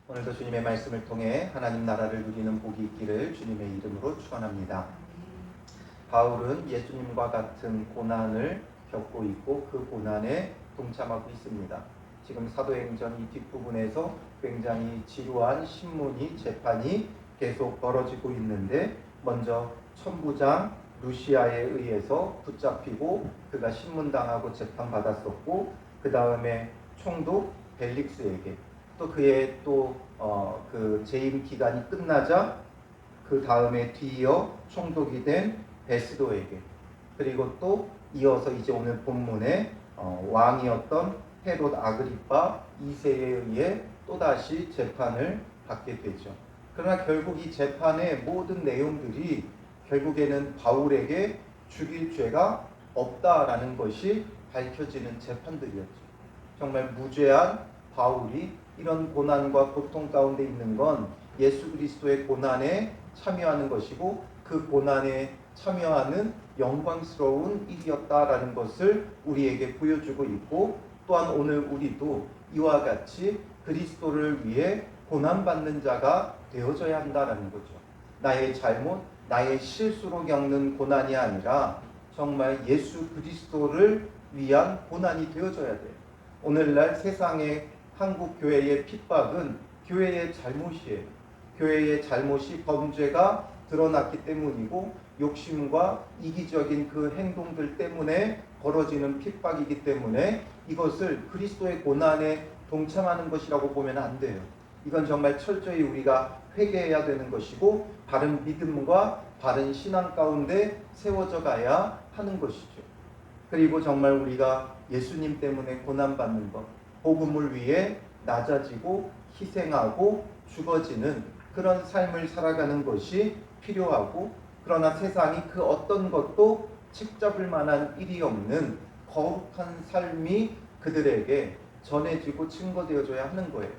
오늘도 주님의 말씀을 통해 하나님 나라를 누리는 복이 있기를 주님의 이름으로 축원합니다. 바울은 예수님과 같은 고난을 겪고 있고 그 고난에 동참하고 있습니다. 지금 사도행전 이 뒷부분에서 굉장히 지루한 신문이 재판이 계속 벌어지고 있는데, 먼저 천부장 루시아에 의해서 붙잡히고 그가 신문당하고 재판받았었고, 그 다음에 총독 벨릭스에게, 또 그의 그 재임 기간이 끝나자 그 다음에 뒤이어 총독이 된 베스도에게, 그리고 또 이어서 이제 오늘 본문에 왕이었던 헤롯 아그리파 2세에 의해 또다시 재판을 받게 되죠. 그러나 결국 이 재판의 모든 내용들이 결국에는 바울에게 죽일 죄가 없다라는 것이 밝혀지는 재판들이었죠. 정말 무죄한 바울이 이런 고난과 고통 가운데 있는 건 예수 그리스도의 고난에 참여하는 것이고, 그 고난에 참여하는 영광스러운 일이었다라는 것을 우리에게 보여주고 있고, 또한 오늘 우리도 이와 같이 그리스도를 위해 고난받는 자가 되어져야 한다라는 거죠. 나의 잘못, 나의 실수로 겪는 고난이 아니라 정말 예수 그리스도를 위한 고난이 되어져야 돼요. 오늘날 세상의 한국 교회의 핍박은 교회의 잘못이에요. 교회의 잘못이 범죄가 드러났기 때문이고, 욕심과 이기적인 그 행동들 때문에 벌어지는 핍박이기 때문에 이것을 그리스도의 고난에 동참하는 것이라고 보면 안 돼요. 이건 정말 철저히 우리가 회개해야 되는 것이고, 바른 믿음과 바른 신앙 가운데 세워져 가야 하는 것이죠. 그리고 정말 우리가 예수님 때문에 고난받는 것, 복음을 위해 낮아지고 희생하고 죽어지는 그런 삶을 살아가는 것이 필요하고, 그러나 세상이 그 어떤 것도 책잡을 만한 일이 없는 거룩한 삶이 그들에게 전해지고 증거되어져야 하는 거예요.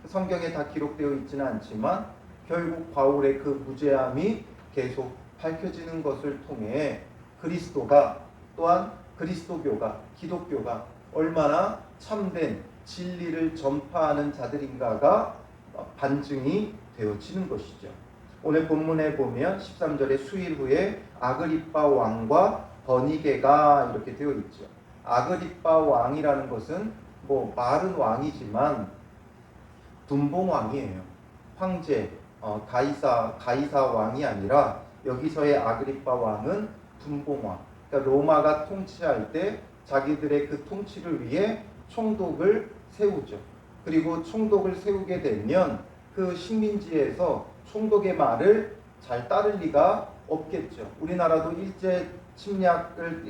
성경에 다 기록되어 있지는 않지만 결국 바울의 그 무죄함이 계속 밝혀지는 것을 통해 그리스도가, 또한 그리스도교가, 기독교가 얼마나 참된 진리를 전파하는 자들인가가 반증이 되어지는 것이죠. 오늘 본문에 보면 13절에 수일 후에 아그리파 왕과 버니게가 이렇게 되어 있죠. 아그리파 왕이라는 것은 말은 왕이지만 분봉왕이에요. 황제, 가이사 왕이 아니라 여기서의 아그리파 왕은 분봉왕. 그러니까 로마가 통치할 때 자기들의 그 통치를 위해 총독을 세우죠. 그리고 총독을 세우게 되면 그 식민지에서 총독의 말을 잘 따를 리가 없겠죠. 우리나라도 일제 침략을,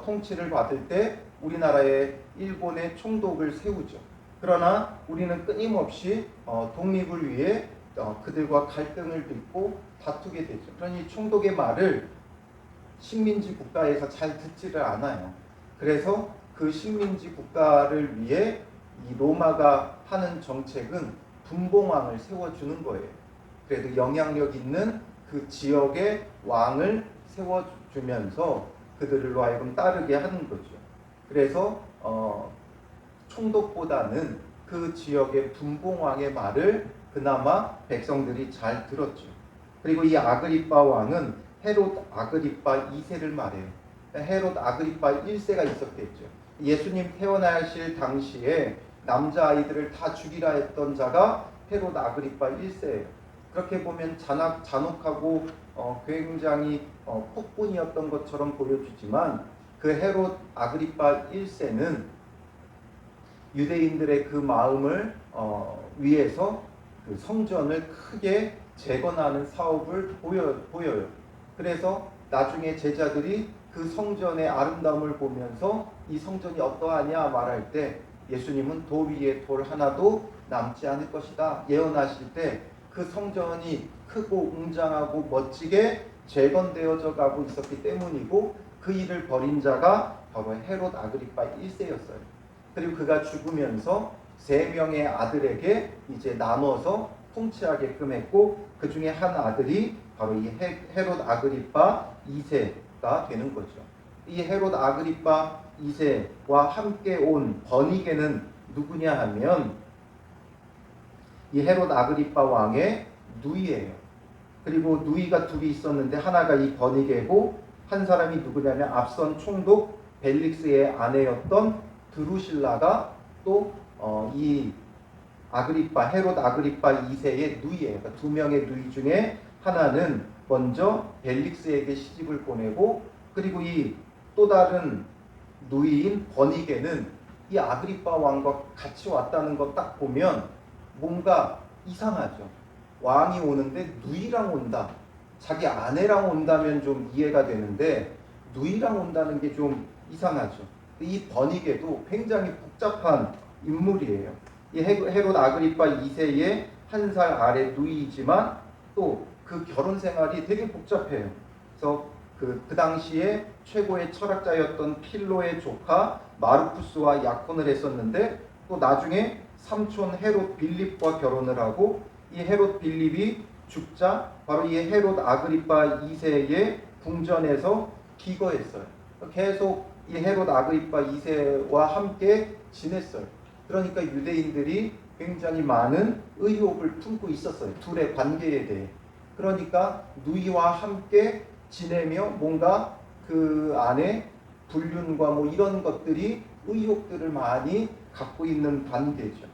통치를 받을 때 우리나라에 일본의 총독을 세우죠. 그러나 우리는 끊임없이 독립을 위해 그들과 갈등을 빚고 다투게 되죠. 그러니 총독의 말을 식민지 국가에서 잘 듣지를 않아요. 그래서 그 식민지 국가를 위해 이 로마가 하는 정책은 분봉왕을 세워주는 거예요. 그래도 영향력 있는 그 지역의 왕을 세워주면서 그들로 하여금 따르게 하는 거죠. 그래서 총독보다는 그 지역의 분봉왕의 말을 그나마 백성들이 잘 들었죠. 그리고 이 아그리파 왕은 헤롯 아그리파 2세를 말해요. 헤롯 아그리파 1세가 있었겠죠. 예수님 태어나실 당시에 남자아이들을 다 죽이라 했던 자가 헤롯 아그리파 1세예요. 그렇게 보면 잔혹하고 굉장히 폭군이었던 것처럼 보여주지만, 그 헤롯 아그리파 1세는 유대인들의 그 마음을 위해서 그 성전을 크게 재건하는 사업을 보여요. 그래서 나중에 제자들이 그 성전의 아름다움을 보면서 이 성전이 어떠하냐 말할 때 예수님은 돌 위에 돌 하나도 남지 않을 것이다 예언하실 때 그 성전이 크고 웅장하고 멋지게 재건되어져 가고 있었기 때문이고, 그 일을 벌인 자가 바로 헤롯 아그리파 1세였어요. 그리고 그가 죽으면서 3명의 아들에게 이제 나눠서 통치하게끔 했고, 그 중에 한 아들이 바로 이 헤롯 아그리파 2세가 되는 거죠. 이 헤롯 아그리파 2세와 함께 온 버니게는 누구냐 하면 이 헤롯 아그리파 왕의 누이예요. 그리고 누이가 둘이 있었는데 하나가 이 버니게고 한 사람이 누구냐면 앞선 총독 벨릭스의 아내였던 드루실라가 또 이 아그리파 헤롯 아그리파 2세의 누이예요. 그러니까 두 명의 누이 중에 하나는 먼저 벨릭스에게 시집을 보내고 그리고 이 또 다른 누이인 버니게는 이 아그리파 왕과 같이 왔다는 거 딱 보면 뭔가 이상하죠. 왕이 오는데 누이랑 온다. 자기 아내랑 온다면 좀 이해가 되는데 누이랑 온다는 게 좀 이상하죠. 이 버니게도 굉장히 복잡한 인물이에요. 이 헤롯 아그리파 2세의 한 살 아래 누이이지만 또 그 결혼 생활이 되게 복잡해요. 그래서 그 당시에 최고의 철학자였던 필로의 조카 마르쿠스와 약혼을 했었는데 또 나중에 삼촌 헤롯 빌립과 결혼을 하고 이 헤롯 빌립이 죽자 바로 이 헤롯 아그리파 2세의 궁전에서 기거했어요. 계속 이 헤롯 아그리파 2세와 함께 지냈어요. 그러니까 유대인들이 굉장히 많은 의혹을 품고 있었어요. 둘의 관계에 대해. 그러니까 누이와 함께 지내며 뭔가 그 안에 불륜과 뭐 이런 것들이 의혹들을 많이 갖고 있는 관계죠.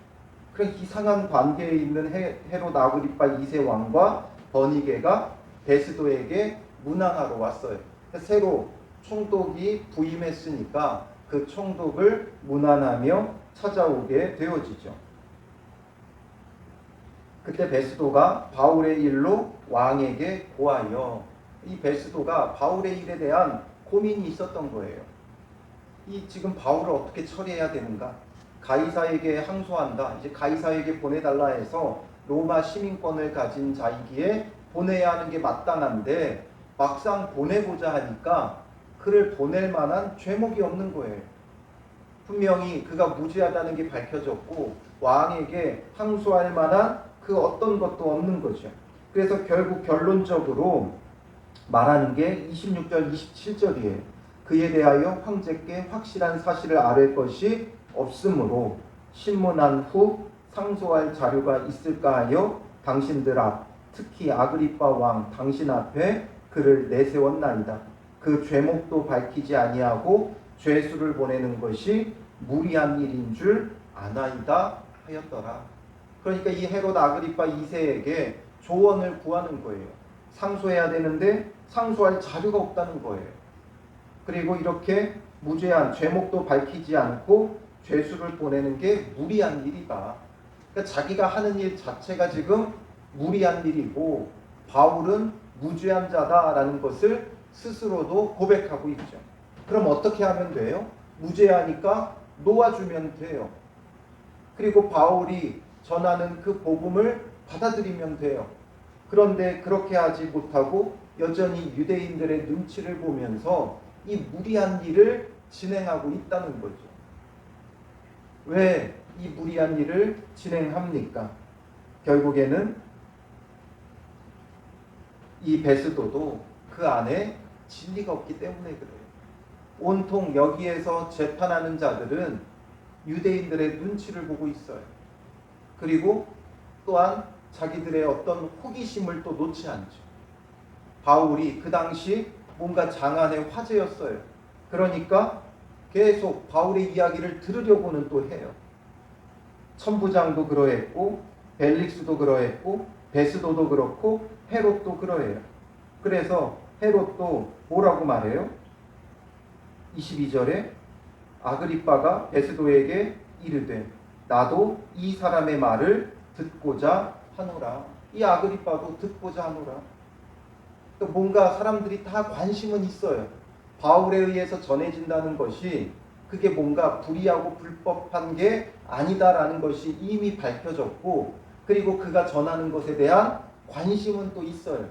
그런 이상한 관계에 있는 헤롯 아그리파 2세 왕과 버니게가 베스도에게 문안하러 왔어요. 새로 총독이 부임했으니까 그 총독을 문안하며 찾아오게 되어지죠. 그때 베스도가 바울의 일로 왕에게 고하여 이 베스도가 바울의 일에 대한 고민이 있었던 거예요. 이 지금 바울을 어떻게 처리해야 되는가? 가이사에게 항소한다. 이제 가이사에게 보내달라 해서 로마 시민권을 가진 자이기에 보내야 하는 게 마땅한데 막상 보내고자 하니까 그를 보낼 만한 죄목이 없는 거예요. 분명히 그가 무죄하다는 게 밝혀졌고 왕에게 항소할 만한 그 어떤 것도 없는 거죠. 그래서 결국 결론적으로 말하는 게 26절 27절이에요. 그에 대하여 황제께 확실한 사실을 아뢰 것이 없으므로 신문한 후 상소할 자료가 있을까 하여 당신들 앞 특히 아그리파 왕 당신 앞에 그를 내세웠나이다. 그 죄목도 밝히지 아니하고 죄수를 보내는 것이 무리한 일인 줄 아나이다 하였더라. 그러니까 이 헤롯 아그리파 2세에게 조언을 구하는 거예요. 상소해야 되는데 상소할 자료가 없다는 거예요. 그리고 이렇게 무죄한 죄목도 밝히지 않고 죄수를 보내는 게 무리한 일이다. 그러니까 자기가 하는 일 자체가 지금 무리한 일이고 바울은 무죄한 자다라는 것을 스스로도 고백하고 있죠. 그럼 어떻게 하면 돼요? 무죄하니까 놓아주면 돼요. 그리고 바울이 전하는 그 복음을 받아들이면 돼요. 그런데 그렇게 하지 못하고 여전히 유대인들의 눈치를 보면서 이 무리한 일을 진행하고 있다는 거죠. 왜 이 무리한 일을 진행합니까? 결국에는 이 베스도도 그 안에 진리가 없기 때문에 그래요. 온통 여기에서 재판하는 자들은 유대인들의 눈치를 보고 있어요. 그리고 또한 자기들의 어떤 호기심을 또 놓지 않죠. 바울이 그 당시 뭔가 장안의 화제였어요. 그러니까 계속 바울의 이야기를 들으려고는 또 해요. 천부장도 그러했고 벨릭스도 그러했고 베스도도 그렇고 헤롯도 그러해요. 그래서 헤롯도 뭐라고 말해요? 22절에 아그리빠가 베스도에게 이르되 나도 이 사람의 말을 듣고자 하노라. 이 아그리빠도 듣고자 하노라. 뭔가 사람들이 다 관심은 있어요. 바울에 의해서 전해진다는 것이 그게 뭔가 불의하고 불법한 게 아니다라는 것이 이미 밝혀졌고 그리고 그가 전하는 것에 대한 관심은 또 있어요.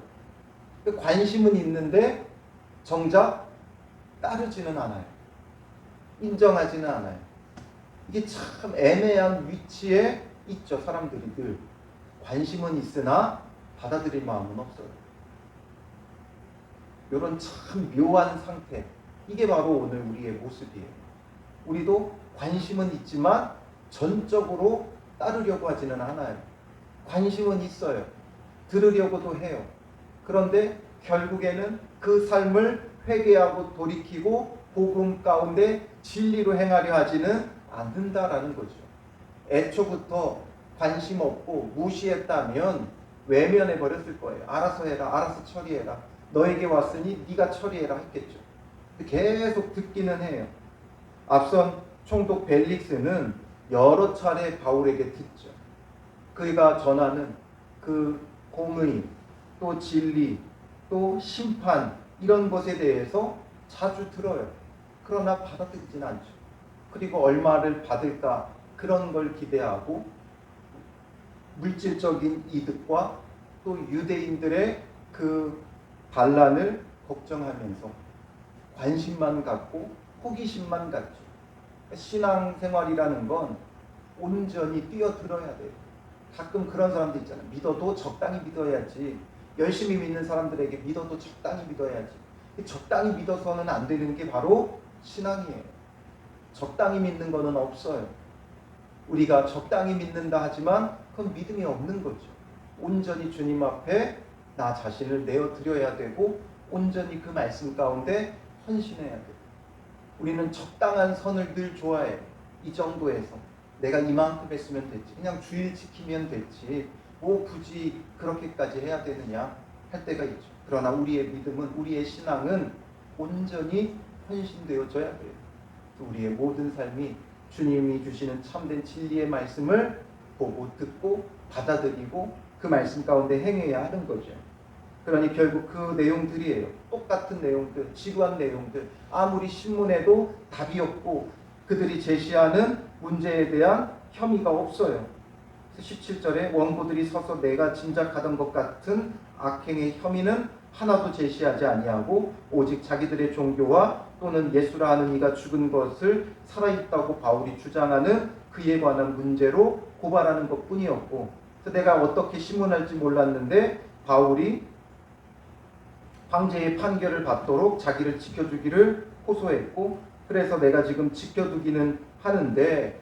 관심은 있는데 정작 따르지는 않아요. 인정하지는 않아요. 이게 참 애매한 위치에 있죠. 사람들이 늘 관심은 있으나 받아들일 마음은 없어요. 이런 참 묘한 상태, 이게 바로 오늘 우리의 모습이에요. 우리도 관심은 있지만 전적으로 따르려고 하지는 않아요. 관심은 있어요. 들으려고도 해요. 그런데 결국에는 그 삶을 회개하고 돌이키고 복음 가운데 진리로 행하려 하지는 않는다라는 거죠. 애초부터 관심 없고 무시했다면 외면해 버렸을 거예요. 알아서 해라, 알아서 처리해라. 너에게 왔으니 네가 처리해라 했겠죠. 계속 듣기는 해요. 앞선 총독 벨릭스는 여러 차례 바울에게 듣죠. 그가 전하는 그 공의, 또 진리, 또 심판 이런 것에 대해서 자주 들어요. 그러나 받아들이진 않죠. 그리고 얼마를 받을까 그런 걸 기대하고 물질적인 이득과 또 유대인들의 그 반란을 걱정하면서 관심만 갖고 호기심만 갖죠. 신앙생활이라는 건 온전히 뛰어들어야 돼요. 가끔 그런 사람들 있잖아요. 믿어도 적당히 믿어야지. 열심히 믿는 사람들에게 믿어도 적당히 믿어야지. 적당히 믿어서는 안 되는 게 바로 신앙이에요. 적당히 믿는 거는 없어요. 우리가 적당히 믿는다 하지만 그건 믿음이 없는 거죠. 온전히 주님 앞에 나 자신을 내어드려야 되고 온전히 그 말씀 가운데 헌신해야 돼요. 우리는 적당한 선을 늘 좋아해요. 이 정도에서 내가 이만큼 했으면 됐지. 그냥 주일 지키면 됐지. 뭐 굳이 그렇게까지 해야 되느냐 할 때가 있죠. 그러나 우리의 믿음은, 우리의 신앙은 온전히 헌신되어져야 돼요. 우리의 모든 삶이 주님이 주시는 참된 진리의 말씀을 보고 듣고 받아들이고 그 말씀 가운데 행해야 하는 거죠. 그러니 결국 그 내용들이에요. 똑같은 내용들, 지루한 내용들. 아무리 신문에도 답이 없고 그들이 제시하는 문제에 대한 혐의가 없어요. 17절에 원고들이 서서 내가 짐작하던 것 같은 악행의 혐의는 하나도 제시하지 아니하고 오직 자기들의 종교와 또는 예수라 하는 이가 죽은 것을 살아있다고 바울이 주장하는 그에 관한 문제로 고발하는 것뿐이었고, 그래서 내가 어떻게 신문할지 몰랐는데 바울이 황제의 판결을 받도록 자기를 지켜주기를 호소했고, 그래서 내가 지금 지켜두기는 하는데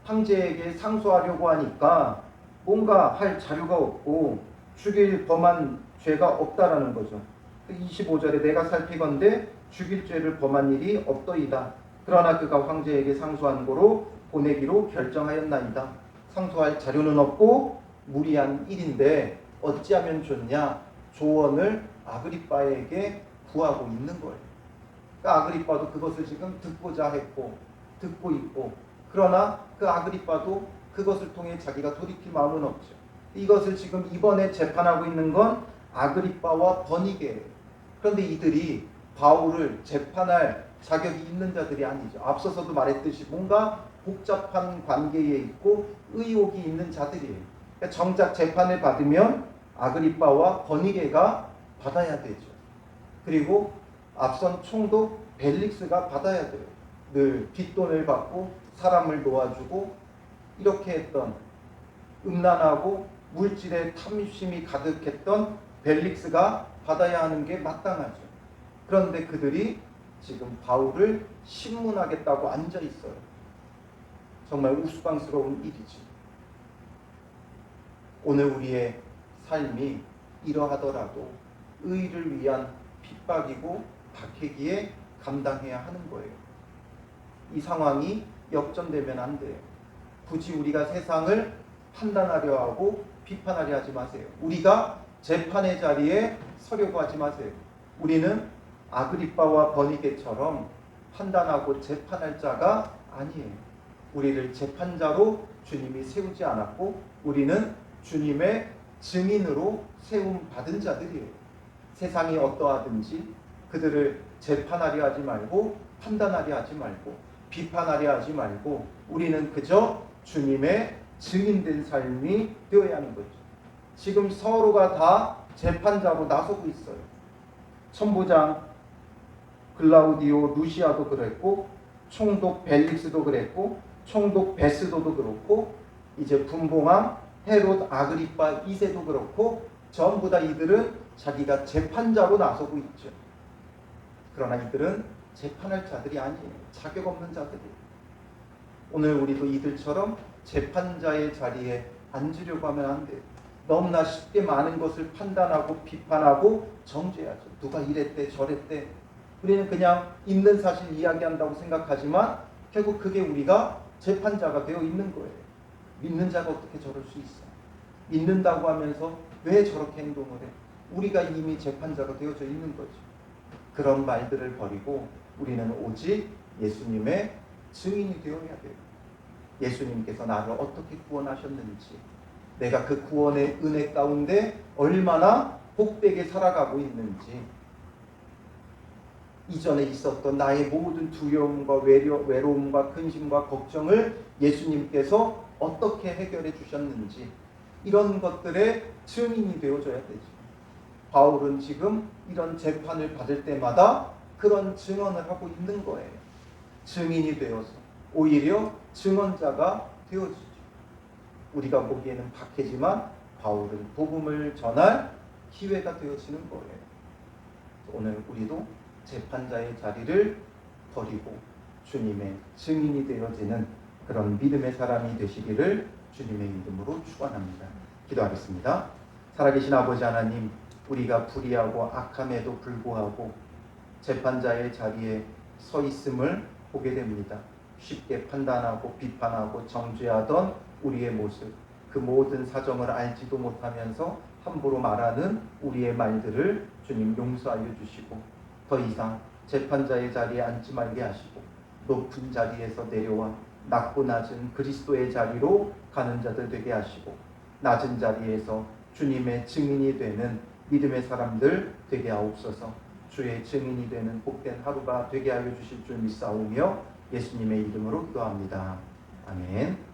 황제에게 상소하려고 하니까 뭔가 할 자료가 없고 죽일 범한 죄가 없다라는 거죠. 25절에 내가 살피건대 죽일 죄를 범한 일이 없더이다. 그러나 그가 황제에게 상소한 고로 보내기로 결정하였나이다. 상소할 자료는 없고 무리한 일인데 어찌하면 좋냐? 조언을 아그리빠에게 구하고 있는 거예요. 그러니까 아그리빠도 그것을 지금 듣고자 했고 듣고 있고, 그러나 그 아그리빠도 그것을 통해 자기가 돌이킬 마음은 없죠. 이것을 지금 이번에 재판하고 있는 건 아그리빠와 버니게예요. 그런데 이들이 바울을 재판할 자격이 있는 자들이 아니죠. 앞서서도 말했듯이 뭔가 복잡한 관계에 있고 의혹이 있는 자들이에요. 그러니까 정작 재판을 받으면 아그리빠와 버니게가 받아야 되죠. 그리고 앞선 총독 벨릭스가 받아야 돼요. 늘 뒷돈을 받고 사람을 놓아주고 이렇게 했던, 음란하고 물질에 탐심이 가득했던 벨릭스가 받아야 하는 게 마땅하죠. 그런데 그들이 지금 바울을 신문하겠다고 앉아 있어요. 정말 우스꽝스러운 일이지. 오늘 우리의 삶이 이러하더라도 의를 위한 핍박이고 박해기에 감당해야 하는 거예요. 이 상황이 역전되면 안 돼요. 굳이 우리가 세상을 판단하려 하고 비판하려 하지 마세요. 우리가 재판의 자리에 서려고 하지 마세요. 우리는 아그리빠와 버니게처럼 판단하고 재판할 자가 아니에요. 우리를 재판자로 주님이 세우지 않았고 우리는 주님의 증인으로 세움 받은 자들이에요. 세상이 어떠하든지 그들을 재판하려 하지 말고 판단하려 하지 말고 비판하려 하지 말고 우리는 그저 주님의 증인된 삶이 되어야 하는 거죠. 지금 서로가 다 재판자로 나서고 있어요. 천부장 글라우디오 루시아도 그랬고 총독 벨릭스도 그랬고 총독 베스도도 그렇고 이제 분봉왕 헤롯 아그리빠 2세도 그렇고 전부 다 이들은 자기가 재판자로 나서고 있죠. 그러나 이들은 재판할 자들이 아니에요. 자격 없는 자들이에요. 오늘 우리도 이들처럼 재판자의 자리에 앉으려고 하면 안 돼요. 너무나 쉽게 많은 것을 판단하고 비판하고 정죄하죠. 누가 이랬대 저랬대. 우리는 그냥 있는 사실 이야기한다고 생각하지만 결국 그게 우리가 재판자가 되어 있는 거예요. 믿는 자가 어떻게 저럴 수 있어? 믿는다고 하면서 왜 저렇게 행동을 해? 우리가 이미 재판자가 되어져 있는 거죠. 그런 말들을 버리고 우리는 오직 예수님의 증인이 되어야 돼요. 예수님께서 나를 어떻게 구원하셨는지, 내가 그 구원의 은혜 가운데 얼마나 복되게 살아가고 있는지, 이전에 있었던 나의 모든 두려움과 외로움과 근심과 걱정을 예수님께서 어떻게 해결해 주셨는지, 이런 것들의 증인이 되어줘야 되죠. 바울은 지금 이런 재판을 받을 때마다 그런 증언을 하고 있는 거예요. 증인이 되어서 오히려 증언자가 되어지죠. 우리가 보기에는 박해지만 바울은 복음을 전할 기회가 되어지는 거예요. 오늘 우리도 재판자의 자리를 버리고 주님의 증인이 되어지는 그런 믿음의 사람이 되시기를 주님의 이름으로 축원합니다. 기도하겠습니다. 살아계신 아버지 하나님, 우리가 불의하고 악함에도 불구하고 재판자의 자리에 서 있음을 보게 됩니다. 쉽게 판단하고 비판하고 정죄하던 우리의 모습, 그 모든 사정을 알지도 못하면서 함부로 말하는 우리의 말들을 주님 용서하여 주시고, 더 이상 재판자의 자리에 앉지 말게 하시고 높은 자리에서 내려와 낮고 낮은 그리스도의 자리로 가는 자들 되게 하시고, 낮은 자리에서 주님의 증인이 되는 믿음의 사람들 되게 하옵소서. 주의 증인이 되는 복된 하루가 되게 하여 주실 줄 믿사오며 예수님의 이름으로 기도합니다. 아멘.